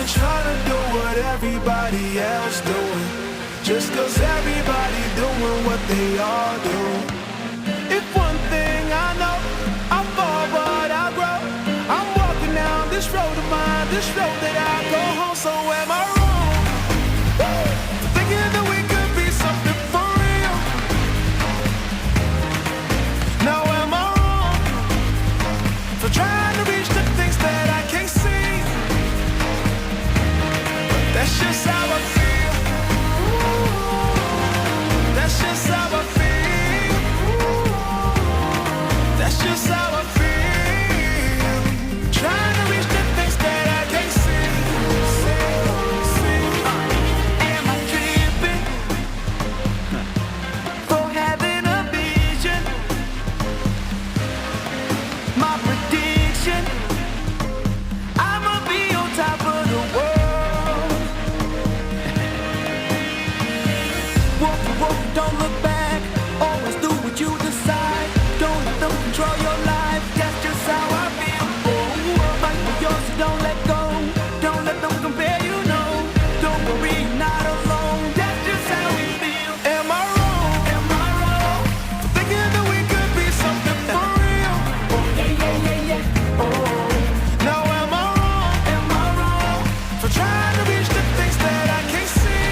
been trying to do what everybody else doing, just 'cause everybody doing what they all do. If one thing I know, I fall but I grow. I'm walking down this road of mine, this road that I go home. So am I wrong? Woo! Thinking that we could be something for real. Now am I wrong for trying to reach the things that I can't see? But that's just how I feel. That's just how I feel. That's just how I feel. Trying to reach the things that I can't see. Am I tripping for having a vision? My prediction, I'ma be on top of the world. Walk, don't look back. Always do what you decide. Don't let them control your life. That's just how I feel. Fight for yours, so don't let go. Don't let them compare you, no. Don't worry, you're not alone. That's just how we feel. Am I wrong? Am I wrong? Thinking that we could be something for real. Oh. Now am I wrong? Am I wrong for trying to reach the things that I can't see?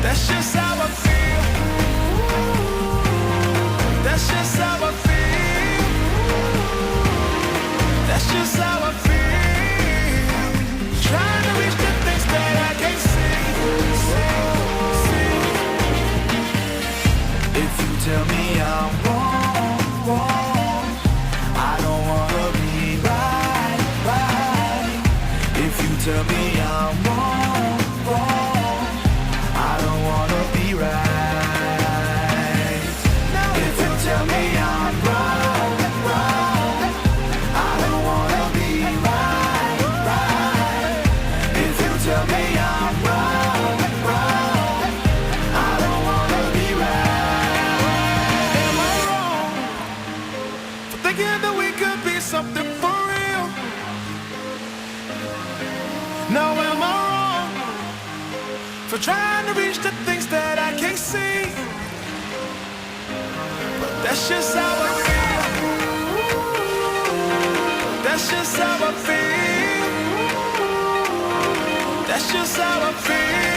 That's just how I feel. That's just how I feel. That's just how I feel. Trying to reach the things that I can't see. If you tell me I'm wrong, I don't wanna be right. If you tell me I'm wrong, I don't wanna be right. If you tell me I'm wrong, I don't wanna be right. If you tell me I'm wrong, I don't wanna be right. Am I wrong for thinking that we could be something for real? Now am I wrong for trying to reach the things that I can't see? But that's just how I feel. That's just how I feel. That's just how I feel.